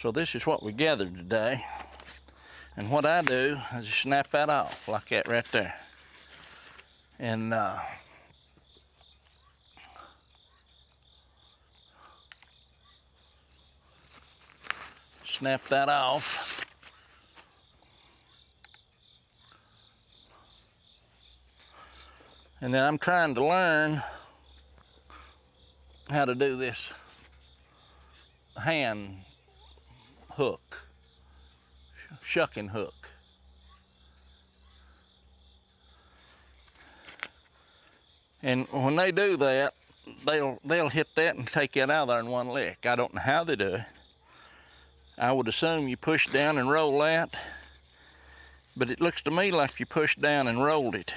So this is what we gathered today. And what I do is just snap that off like that right there. And snap that off. And then I'm trying to learn how to do this hand hook, shucking hook. And when they do that, they'll hit that and take it out of there in one lick. I don't know how they do it. I would assume you push down and roll that, but it looks to me like you push down and rolled it.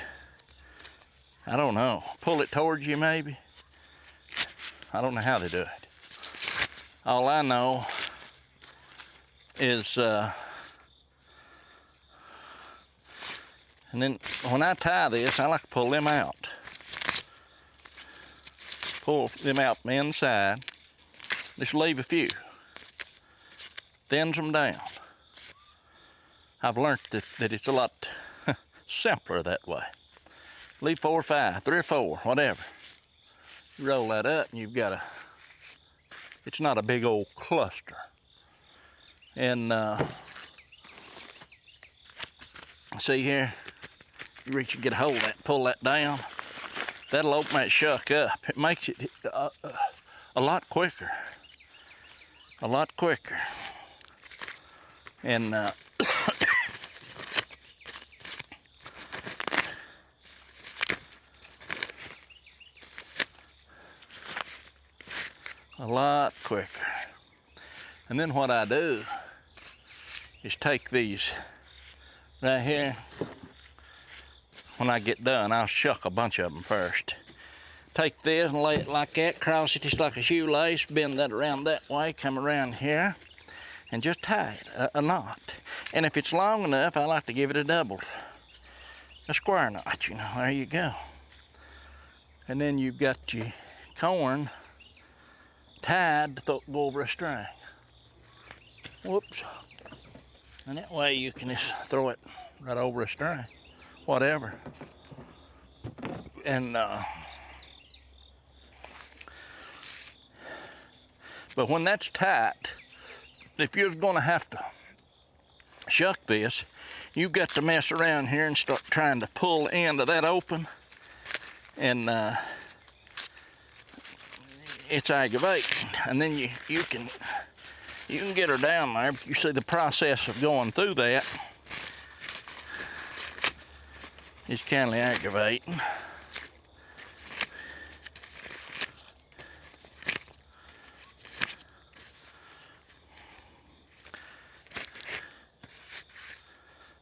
I don't know. Pull it towards you maybe. I don't know how they do it. All I know is, and then when I tie this, I like to pull them out. Pull them out from the inside. Just leave a few. Thins them down. I've learned that it's a lot simpler that way. Leave 4 or 5, 3 or 4, whatever. You roll that up and you've got it's not a big old cluster. And see here, you reach and get a hold of that, pull that down. That'll open that shuck up. It makes it a lot quicker. A lot quicker. And a lot quicker. And then what I do is take these right here. When I get done, I'll shuck a bunch of them first. Take this and lay it like that, cross it just like a shoelace, bend that around that way, come around here, and just tie it, a knot. And if it's long enough, I like to give it a square knot, you know, there you go. And then you've got your corn tied to go over a string. Whoops. And that way you can just throw it right over a string, whatever. And but when that's tight, if you're gonna have to shuck this, you've got to mess around here and start trying to pull the end of that open, and it's aggravating. And then you can get her down there, but you see the process of going through that is kind of aggravating.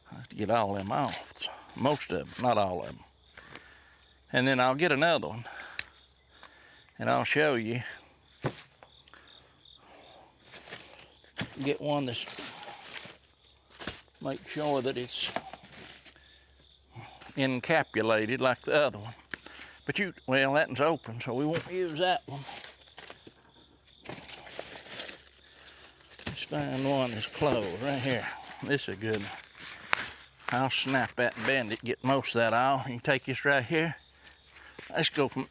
I have to get all them off, most of them, not all of them. And then I'll get another one, and I'll show you. Get one that's, make sure that it's encapsulated like the other one. But well, that one's open, so we won't use that one. Let's find one that's closed right here. This is a good one. I'll snap that and bend it, get most of that off. You take this right here. Let's go from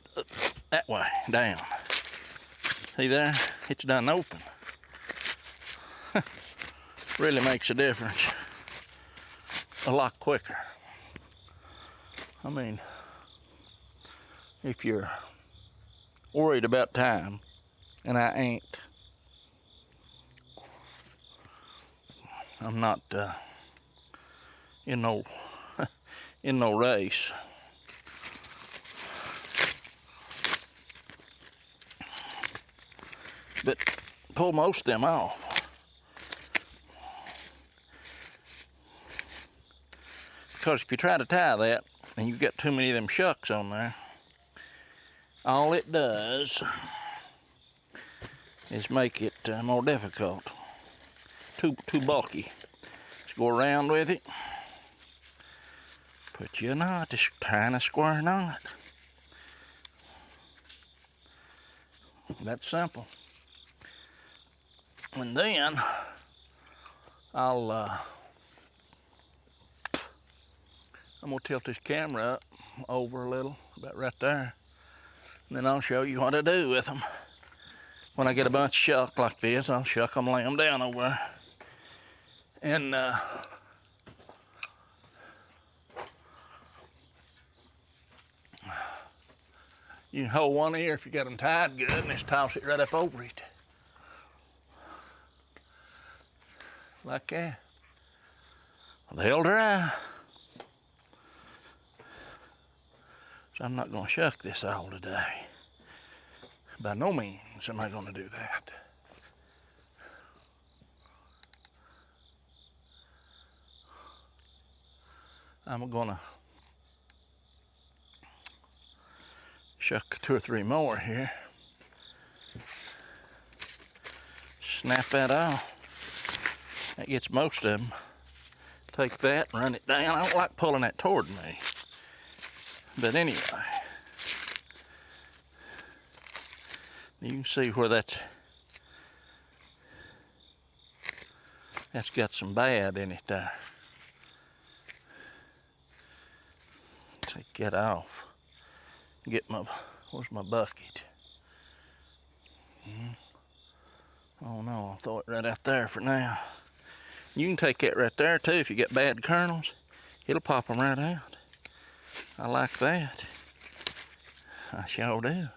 that way down. See there? It's done open. Really makes a difference. A lot quicker. I mean, if you're worried about time, and I ain't, I'm not in no race. But pull most of them off. Because if you try to tie that and you've got too many of them shucks on there, all it does is make it more difficult. Too bulky. Just go around with it. Put you a knot, just tying a square knot. That's simple. And then I'm gonna tilt this camera up over a little, about right there. And then I'll show you what I do with them. When I get a bunch of shuck like this, I'll shuck them, lay them down over there. And you can hold one ear if you got them tied good and just toss it right up over it. Like that. They'll dry. So I'm not gonna shuck this all today. By no means am I gonna do that. I'm gonna shuck 2 or 3 more here. Snap that off. That gets most of them. Take that, run it down. I don't like pulling that toward me. But anyway, you can see where that's got some bad in it there. Take that off. Get where's my bucket? Oh no, I'll throw it right out there for now. You can take that right there too if you get bad kernels. It'll pop them right out. I like that. I sure do. I'm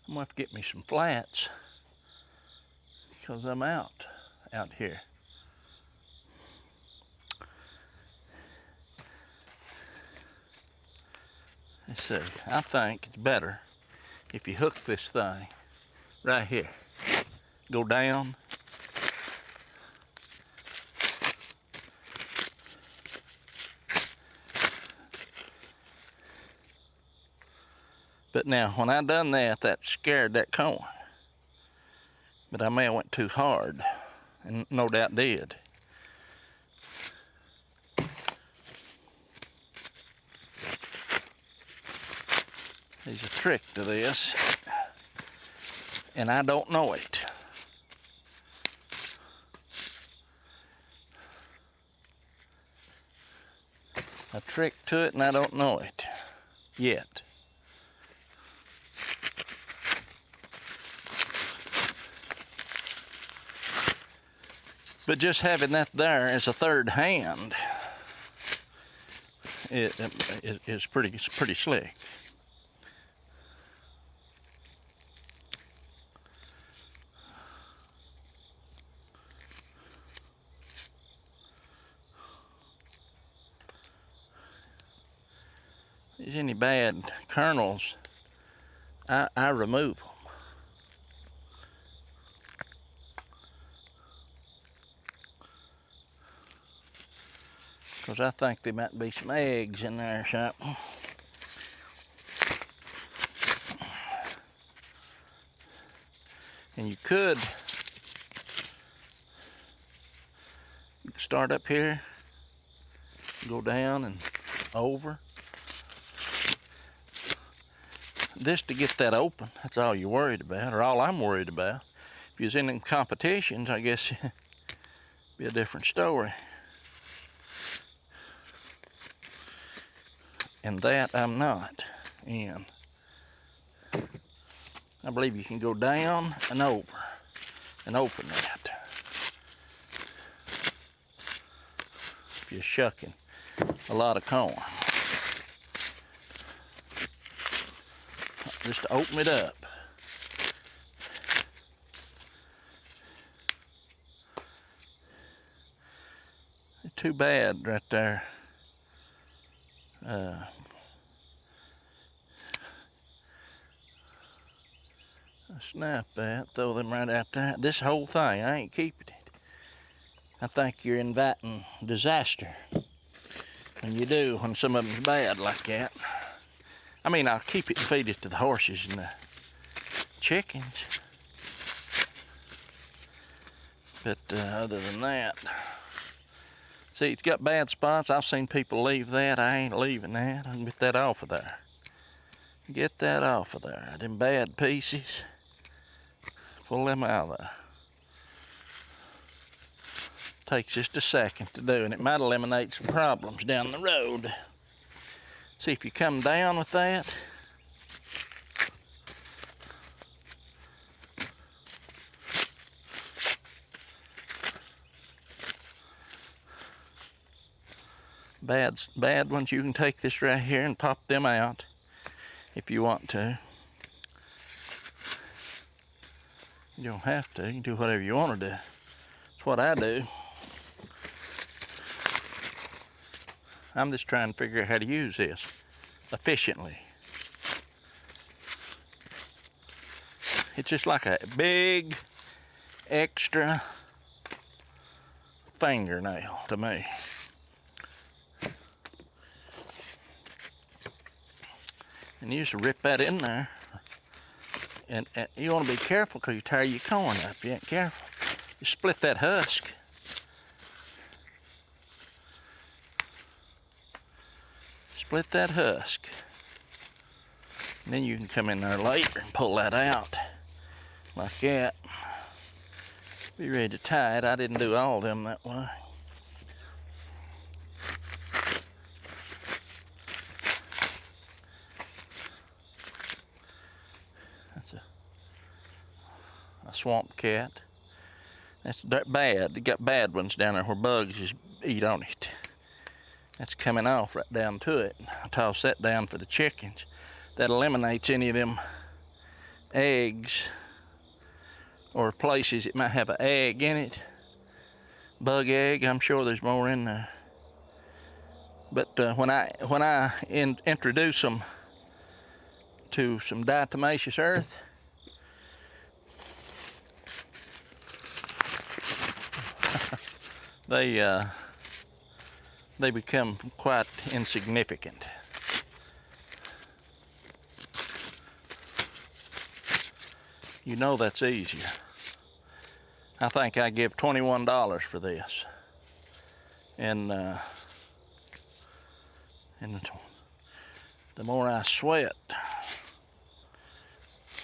gonna have to get me some flats because I'm out here. Let's see, I think it's better if you hook this thing right here. Go down. But now, when I done that, that scared that corn. But I may have went too hard, and no doubt did. There's a trick to this, and I don't know it. A trick to it, and I don't know it yet. But just having that there as a third hand is pretty slick. If there's any bad kernels, I remove them. Because I think there might be some eggs in there or something. And you could start up here, go down and over. This to get that open, that's all you're worried about, or all I'm worried about. If you was in them competitions, I guess it'd be a different story. And that I'm not in. I believe you can go down and over and open that. If you're shucking a lot of corn. Just to open it up. Too bad right there. Snap that, throw them right out there. This whole thing, I ain't keeping it. I think you're inviting disaster when you do, when some of them's bad like that. I mean, I'll keep it and feed it to the horses and the chickens. But other than that, see, it's got bad spots. I've seen people leave that. I ain't leaving that. I can get that off of there. Get that off of there. Them bad pieces. Pull them out of there. Takes just a second to do, and it might eliminate some problems down the road. See if you come down with that. Bad ones, you can take this right here and pop them out if you want to. You don't have to. You can do whatever you want to do. That's what I do. I'm just trying to figure out how to use this efficiently. It's just like a big extra fingernail to me. And you just rip that in there. And you want to be careful because you tear your corn up. You ain't careful. You split that husk. Split that husk. And then you can come in there later and pull that out. Like that. Be ready to tie it. I didn't do all of them that way. That's a swamp cat. That's bad. You got bad ones down there where bugs just eat on it. That's coming off right down to it. I toss that down for the chickens. That eliminates any of them eggs or places it might have an egg in it. Bug egg, I'm sure there's more in there. But when I introduce them to some diatomaceous earth, they become quite insignificant. You know that's easier. I think I give $21 for this. And the more I sweat,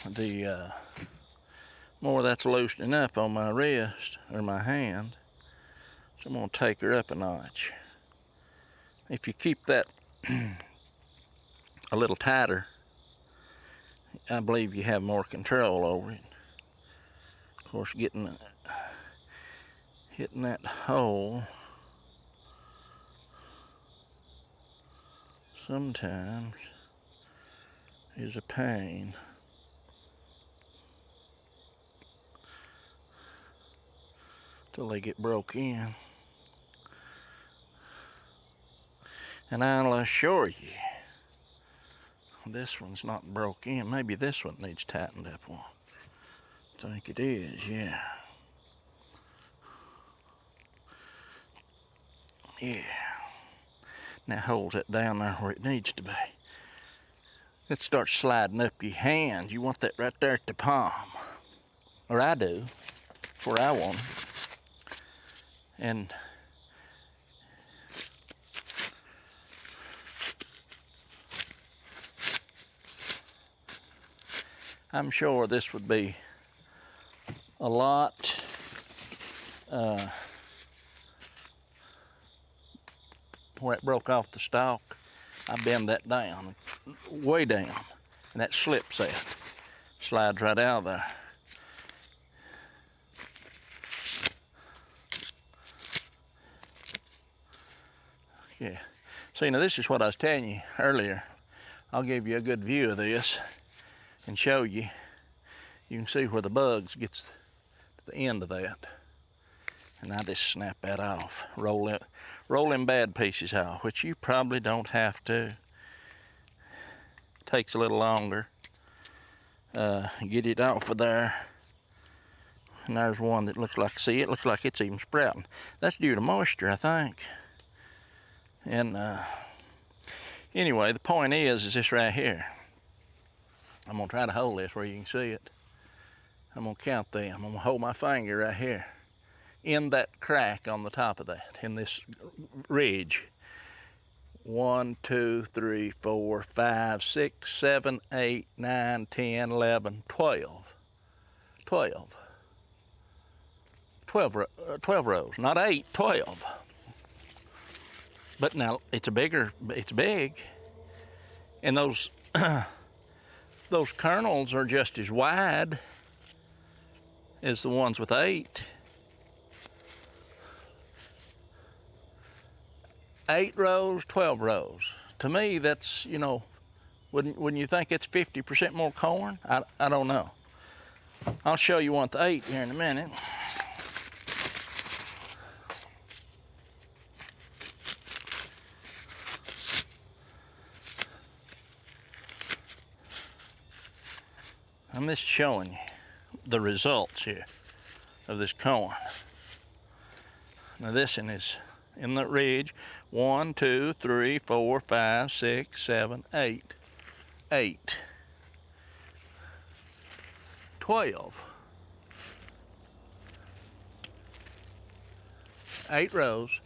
the more that's loosening up on my wrist or my hand. So I'm gonna take her up a notch. If you keep that a little tighter, I believe you have more control over it. Of course, hitting that hole sometimes is a pain. Till they get broke in. And I'll assure you, this one's not broke in. Maybe this one needs tightened up one. I think it is, yeah. Yeah. Now hold it down there where it needs to be. It starts sliding up your hand. You want that right there at the palm. Or I do. That's where I want it. And I'm sure this would be a lot where it broke off the stalk. I bend that down, way down, and that slips out, slides right out of there. Yeah. See, now this is what I was telling you earlier. I'll give you a good view of this and show you. You can see where the bugs gets to the end of that. And I just snap that off. Roll them bad pieces out, which you probably don't have to. Takes a little longer. Get it off of there. And there's one that looks like, see, it looks like it's even sprouting. That's due to moisture, I think. And anyway, the point is this right here. I'm gonna try to hold this where you can see it. I'm gonna count them. I'm gonna hold my finger right here in that crack on the top of that, in this ridge. 1, 2, 3, 4, 5, 6, 7, 8, 9, 10, 11, 12. 12. 12 rows, not 8, 12. But now it's big, and those those kernels are just as wide as the ones with 8. 8 rows, 12 rows. To me, that's, you know, wouldn't you think it's 50% more corn? I don't know. I'll show you one with 8 here in a minute. I'm just showing you the results here of this corn. Now this one is in the ridge. 1, 2, 3, 4, 5, 6, 7, 8. 8. 12. 8 rows,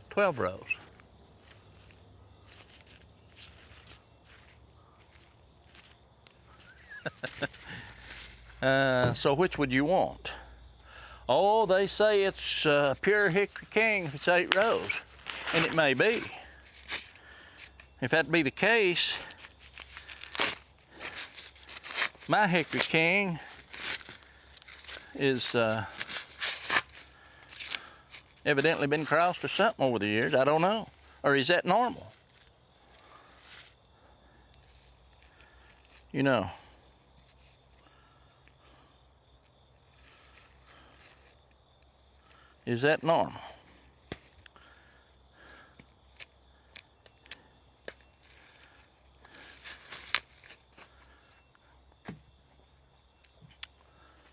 12 rows. So which would you want? Oh, they say it's pure Hickory King if it's 8 rows, and it may be. If that be the case, my Hickory King is evidently been crossed or something over the years. I don't know. Or is that normal? You know. Is that normal?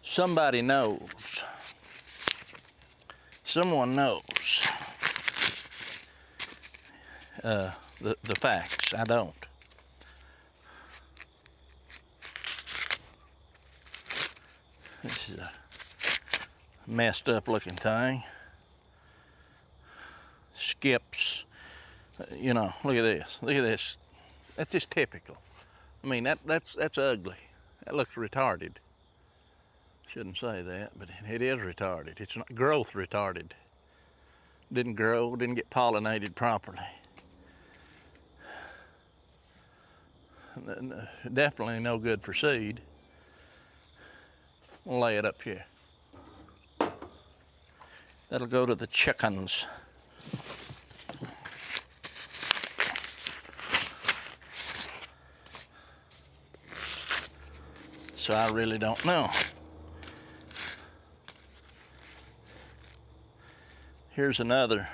Somebody knows. Someone knows the facts. I don't. This is a messed up looking thing. Skips. You know, look at this. Look at this. That's just typical. I mean, that's ugly. That looks retarded. Shouldn't say that, but it is retarded. It's not growth retarded. Didn't grow, didn't get pollinated properly. Definitely no good for seed. We'll lay it up here. That'll go to the chickens. So I really don't know. Here's another.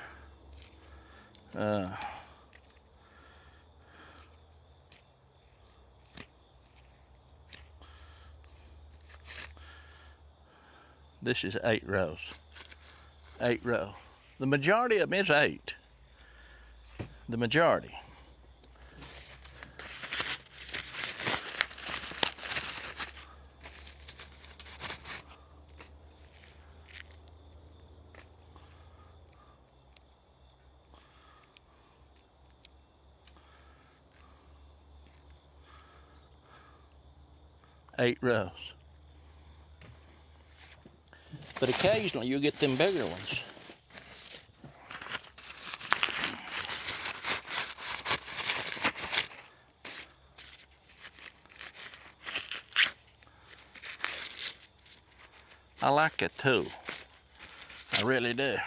This is 8 rows. 8 row. The majority of them is 8. The majority. Eight rows. But occasionally you'll get them bigger ones. I like it too. I really do.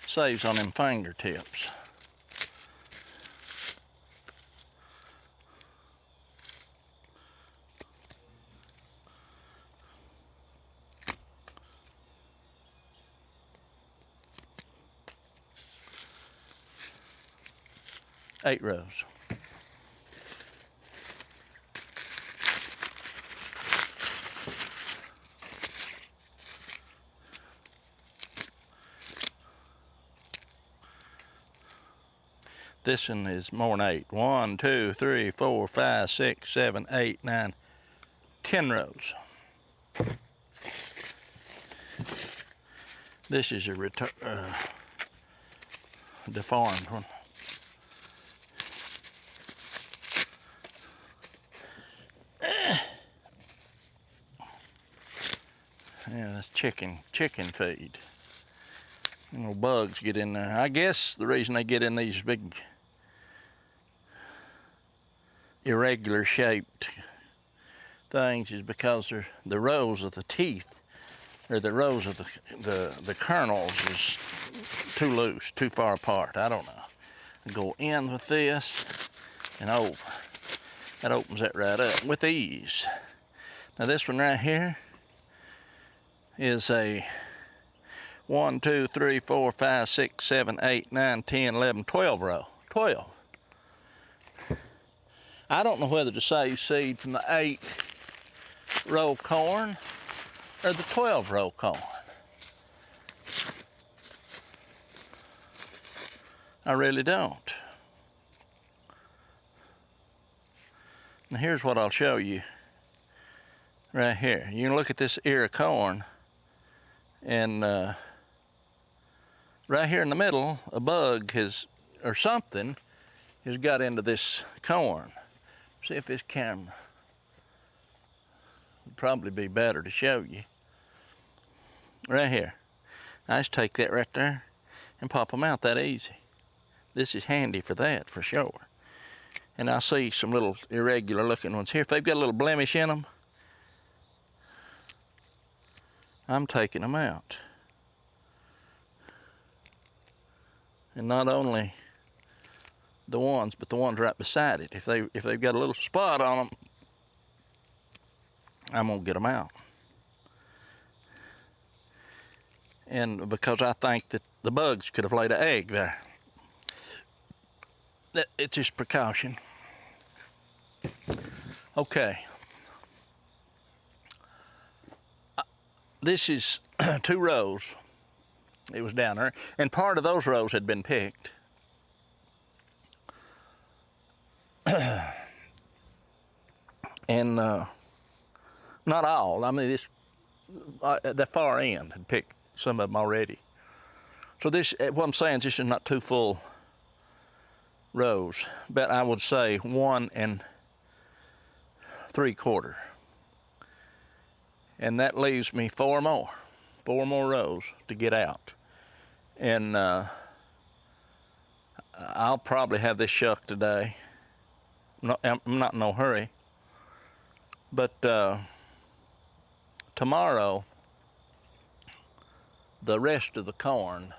Saves on them fingertips. Eight rows. This one is more than 8. 1, 2, 3, 4, 5, 6, 7, 8, 9, 10 rows. This is a deformed one. Yeah, that's chicken feed. Little bugs get in there. I guess the reason they get in these big irregular shaped things is because the rows of the teeth, or the rows of the kernels, is too loose, too far apart. I don't know. I go in with this, and oh, that opens that right up with ease. Now this one right here is a 1, 2, 3, 4, 5, 6, 7, 8, 9, 10, 11, 12 row. 12. I don't know whether to save seed from the 8 row corn or the 12 row corn. I really don't. Now here's what I'll show you right here. You can look at this ear of corn, and right here in the middle, a bug or something has got into this corn. See if this camera would probably be better to show you. Right here. I just take that right there and pop them out that easy. This is handy for that, for sure. And I see some little irregular looking ones here. If they've got a little blemish in them, I'm taking them out. And not only the ones, but the ones right beside it. If they've got a little spot on them, I'm gonna get them out. And because I think that the bugs could have laid an egg there. It's just precaution. Okay. This is 2 rows. It was down there, and part of those rows had been picked. And not all. I mean, this the far end had picked some of them already. So this, what I'm saying is, this is not 2 full rows, but I would say 1 3/4. And that leaves me 4 more rows to get out. And I'll probably have this shucked today. I'm not in no hurry. But tomorrow, the rest of the corn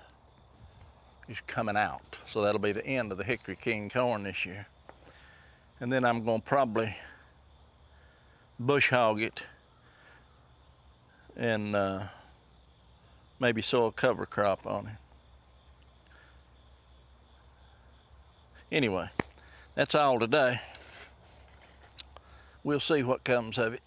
is coming out. So that'll be the end of the Hickory King corn this year. And then I'm gonna probably bush hog it and maybe sow a cover crop on it. Anyway, that's all today. We'll see what comes of it.